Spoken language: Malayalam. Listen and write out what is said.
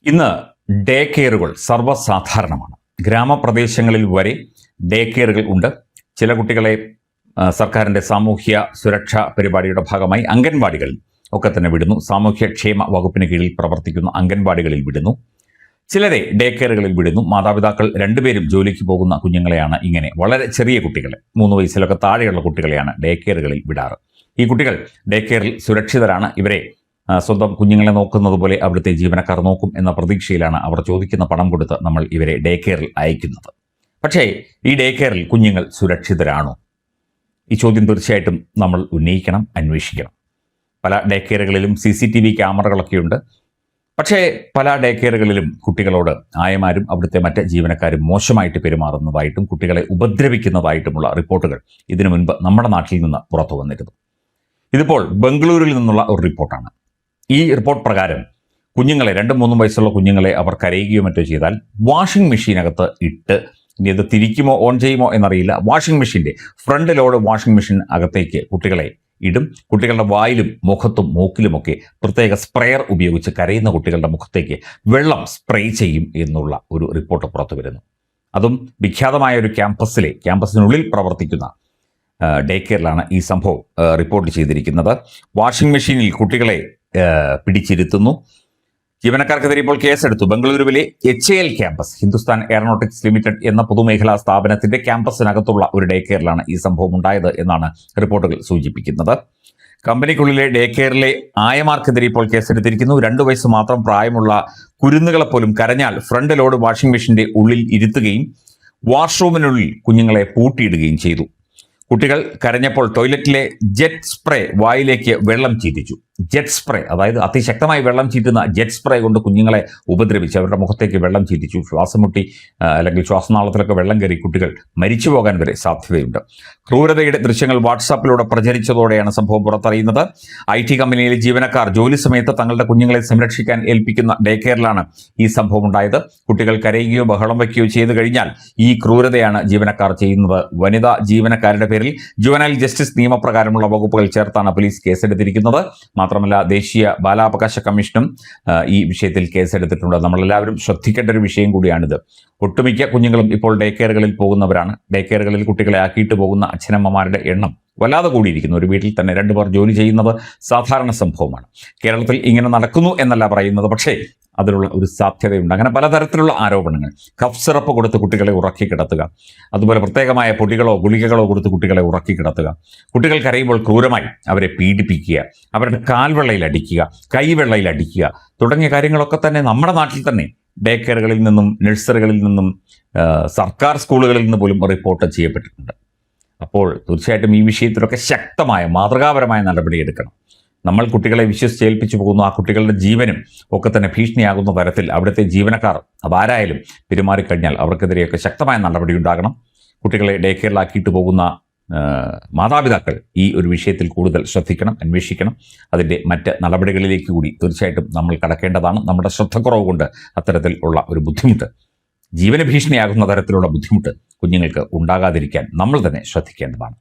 ഇന്ന് ഡേ കെയറുകൾ സർവ്വസാധാരണമാണ്. ഗ്രാമപ്രദേശങ്ങളിൽ വരെ ഡേ കെയറുകൾ ഉണ്ട്. ചില കുട്ടികളെ സർക്കാരിൻ്റെ സാമൂഹ്യ സുരക്ഷാ പരിപാടിയുടെ ഭാഗമായി അംഗൻവാടികളിൽ ഒക്കെ തന്നെ വിടുന്നു. സാമൂഹ്യക്ഷേമ വകുപ്പിന് കീഴിൽ പ്രവർത്തിക്കുന്ന അംഗൻവാടികളിൽ വിടുന്നു. ചിലരെ ഡേ കെയറുകളിൽ വിടുന്നു. മാതാപിതാക്കൾ രണ്ടുപേരും ജോലിക്ക് പോകുന്ന കുഞ്ഞുങ്ങളെയാണ് ഇങ്ങനെ വളരെ ചെറിയ കുട്ടികളെ 3 വയസ്സിലൊക്കെ താഴെയുള്ള കുട്ടികളെയാണ് ഡേ കെയറുകളിൽ വിടാറ്. ഈ കുട്ടികൾ ഡേ കെയറിൽ സുരക്ഷിതരാണ്. ഇവരെ സ്വന്തം കുഞ്ഞുങ്ങളെ നോക്കുന്നത് പോലെ അവിടുത്തെ ജീവനക്കാർ നോക്കും എന്ന പ്രതീക്ഷയിലാണ് അവർ ചോദിക്കുന്ന പണം കൊടുത്ത് നമ്മൾ ഇവരെ ഡേ കെയറിൽ അയക്കുന്നത്. പക്ഷേ ഈ ഡേ കെയറിൽ കുഞ്ഞുങ്ങൾ സുരക്ഷിതരാണോ? ഈ ചോദ്യം തീർച്ചയായിട്ടും നമ്മൾ ഉന്നയിക്കണം, അന്വേഷിക്കണം. പല ഡേ കെയറുകളിലും CCTV ക്യാമറകളൊക്കെയുണ്ട്. പക്ഷേ പല ഡേ കെയറുകളിലും കുട്ടികളോട് ആയമാരും അവിടുത്തെ മറ്റ് ജീവനക്കാരും മോശമായിട്ട് പെരുമാറുന്നതായിട്ടും കുട്ടികളെ ഉപദ്രവിക്കുന്നതായിട്ടുമുള്ള റിപ്പോർട്ടുകൾ ഇതിനു മുൻപ് നമ്മുടെ നാട്ടിൽ നിന്ന് പുറത്തു വന്നിരുന്നു. ഇതിപ്പോൾ ബംഗളൂരുവിൽ നിന്നുള്ള ഒരു റിപ്പോർട്ടാണ്. ഈ റിപ്പോർട്ട് പ്രകാരം കുഞ്ഞുങ്ങളെ 2-3 വയസ്സുള്ള കുഞ്ഞുങ്ങളെ അവർ കരയുകയോ മറ്റോ ചെയ്താൽ വാഷിംഗ് മെഷീനകത്ത് ഇട്ട്, ഇനി അത് തിരിക്കുമോ ഓൺ ചെയ്യുമോ എന്നറിയില്ല, വാഷിംഗ് മെഷീൻ്റെ ഫ്രണ്ട് ലോഡ് വാഷിംഗ് മെഷീൻ അകത്തേക്ക് കുട്ടികളെ ഇടും. കുട്ടികളുടെ വായിലും മുഖത്തും മൂക്കിലുമൊക്കെ പ്രത്യേക സ്പ്രെയർ ഉപയോഗിച്ച് കരയുന്ന കുട്ടികളുടെ മുഖത്തേക്ക് വെള്ളം സ്പ്രേ ചെയ്യും എന്നുള്ള ഒരു റിപ്പോർട്ട് പുറത്തു വരുന്നു. അതും വിഖ്യാതമായ ഒരു ക്യാമ്പസിനുള്ളിൽ പ്രവർത്തിക്കുന്ന ഡേ കെയറിലാണ് ഈ സംഭവം റിപ്പോർട്ട് ചെയ്തിരിക്കുന്നത്. വാഷിംഗ് മെഷീനിൽ കുട്ടികളെ പിടിച്ചിരുത്തുന്നു. ജീവനക്കാർക്കെതിരെ ഇപ്പോൾ കേസെടുത്തു. ബംഗളൂരുവിലെ HAL campus, Hindustan aeronautics limited എന്ന പൊതുമേഖലാ സ്ഥാപനത്തിന്റെ ക്യാമ്പസിനകത്തുള്ള ഒരു ഡേ കെയറിലാണ് ഈ സംഭവം ഉണ്ടായത് എന്നാണ് റിപ്പോർട്ടുകൾ സൂചിപ്പിക്കുന്നത്. കമ്പനിക്കുള്ളിലെ ഡേ കെയറിലെ ആയമാർക്കെതിരെ ഇപ്പോൾ കേസെടുത്തിരിക്കുന്നു. 2 വയസ്സ് മാത്രം പ്രായമുള്ള കുരുന്നുകളെപ്പോലും കരഞ്ഞാൽ ഫ്രണ്ട് ലോഡ് വാഷിംഗ് മെഷീന്റെ ഉള്ളിൽ ഇരുത്തുകയും വാഷ്റൂമിനുള്ളിൽ കുഞ്ഞുങ്ങളെ പൂട്ടിയിടുകയും ചെയ്തു. കുട്ടികൾ കരഞ്ഞപ്പോൾ ടോയ്ലറ്റിലെ ജെറ്റ് സ്പ്രേ വായിലേക്ക് വെള്ളം ചീറ്റിച്ചു. ജെറ്റ് സ്പ്രേ, അതായത് അതിശക്തമായി വെള്ളം ചീറ്റുന്ന ജെറ്റ് സ്പ്രേ കൊണ്ട് കുഞ്ഞുങ്ങളെ ഉപദ്രവിച്ച് അവരുടെ മുഖത്തേക്ക് വെള്ളം ചീറ്റിച്ചു. ശ്വാസം മുട്ടി അല്ലെങ്കിൽ ശ്വാസനാളത്തിലൊക്കെ വെള്ളം കയറി കുട്ടികൾ മരിച്ചു പോകാൻ വരെ സാധ്യതയുണ്ട്. ക്രൂരതയുടെ ദൃശ്യങ്ങൾ വാട്സാപ്പിലൂടെ പ്രചരിച്ചതോടെയാണ് സംഭവം പുറത്തറിയുന്നത്. IT കമ്പനിയിലെ ജീവനക്കാർ ജോലി സമയത്ത് തങ്ങളുടെ കുഞ്ഞുങ്ങളെ സംരക്ഷിക്കാൻ ഏൽപ്പിക്കുന്ന ഡേ കെയറിലാണ് ഈ സംഭവം ഉണ്ടായത്. കുട്ടികൾ കരയുകയോ ബഹളം വയ്ക്കുകയോ ചെയ്തു കഴിഞ്ഞാൽ ഈ ക്രൂരതയാണ് ജീവനക്കാർ ചെയ്യുന്നത്. വനിതാ ജീവനക്കാരുടെ പേരിൽ ജുവനൈൽ ജസ്റ്റിസ് നിയമപ്രകാരമുള്ള വകുപ്പുകൾ ചേർത്താണ് പോലീസ് കേസെടുത്തിരിക്കുന്നത്. മാത്രമല്ല ദേശീയ ബാലാവകാശ കമ്മീഷനും ഈ വിഷയത്തിൽ കേസെടുത്തിട്ടുണ്ട്. നമ്മളെല്ലാവരും ശ്രദ്ധിക്കേണ്ട ഒരു വിഷയം കൂടിയാണിത്. ഒട്ടുമിക്ക കുഞ്ഞുങ്ങളും ഇപ്പോൾ ഡേ കെയറുകളിൽ പോകുന്നവരാണ്. ഡേ കെയറുകളിൽ കുട്ടികളെ ആക്കിയിട്ട് പോകുന്ന അച്ഛനമ്മമാരുടെ എണ്ണം വല്ലാതെ കൂടിയിരിക്കുന്നു. ഒരു വീട്ടിൽ തന്നെ 2 പേർ ജോലി ചെയ്യുന്നത് സാധാരണ സംഭവമാണ്. കേരളത്തിൽ ഇങ്ങനെ നടക്കുന്നു എന്നല്ല പറയുന്നത്, പക്ഷേ അതിനുള്ള ഒരു സാധ്യതയുണ്ട്. അങ്ങനെ പലതരത്തിലുള്ള ആരോപണങ്ങൾ. കഫ് സിറപ്പ് കൊടുത്ത് കുട്ടികളെ ഉറക്കി കിടത്തുക, അതുപോലെ പ്രത്യേകമായ പൊടികളോ ഗുളികകളോ കൊടുത്ത് കുട്ടികളെ ഉറക്കി കിടത്തുക, കുട്ടികൾ കരയുമ്പോൾ ക്രൂരമായി അവരെ പീഡിപ്പിക്കുക, അവരുടെ കാൽവെള്ളയിൽ അടിക്കുക, കൈവെള്ളയിൽ അടിക്കുക തുടങ്ങിയ കാര്യങ്ങളൊക്കെ തന്നെ നമ്മുടെ നാട്ടിൽ തന്നെ ഡേ കെയറുകളിൽ നിന്നും നഴ്സറികളിൽ നിന്നും സർക്കാർ സ്കൂളുകളിൽ നിന്ന് പോലും റിപ്പോർട്ട് ചെയ്യപ്പെട്ടിട്ടുണ്ട്. അപ്പോൾ തീർച്ചയായിട്ടും ഈ വിഷയത്തിലൊക്കെ ശക്തമായ മാതൃകാപരമായ നടപടിയെടുക്കണം. നമ്മൾ കുട്ടികളെ വിശ്വസിച്ചേൽപ്പിച്ചു പോകുന്നു. ആ കുട്ടികളുടെ ജീവനും ഒക്കെ തന്നെ ഭീഷണിയാകുന്ന തരത്തിൽ അവിടുത്തെ ജീവനക്കാർ അതാരായാലും പെരുമാറിക്കഴിഞ്ഞാൽ അവർക്കെതിരെയൊക്കെ ശക്തമായ നടപടി ഉണ്ടാകണം. കുട്ടികളെ ഡേ കെയറിലാക്കിയിട്ട് പോകുന്ന മാതാപിതാക്കൾ ഈ ഒരു വിഷയത്തിൽ കൂടുതൽ ശ്രദ്ധിക്കണം, അന്വേഷിക്കണം. അതിൻ്റെ മറ്റ് നടപടികളിലേക്ക് കൂടി തീർച്ചയായിട്ടും നമ്മൾ കടക്കേണ്ടതാണ്. നമ്മുടെ ശ്രദ്ധക്കുറവ് കൊണ്ട് അത്തരത്തിൽ ഉള്ള ഒരു ബുദ്ധിമുട്ട്, ജീവന ഭീഷണിയാകുന്ന തരത്തിലുള്ള ബുദ്ധിമുട്ട് കുഞ്ഞുങ്ങൾക്ക് ഉണ്ടാകാതിരിക്കാൻ നമ്മൾ തന്നെ ശ്രദ്ധിക്കേണ്ടതാണ്.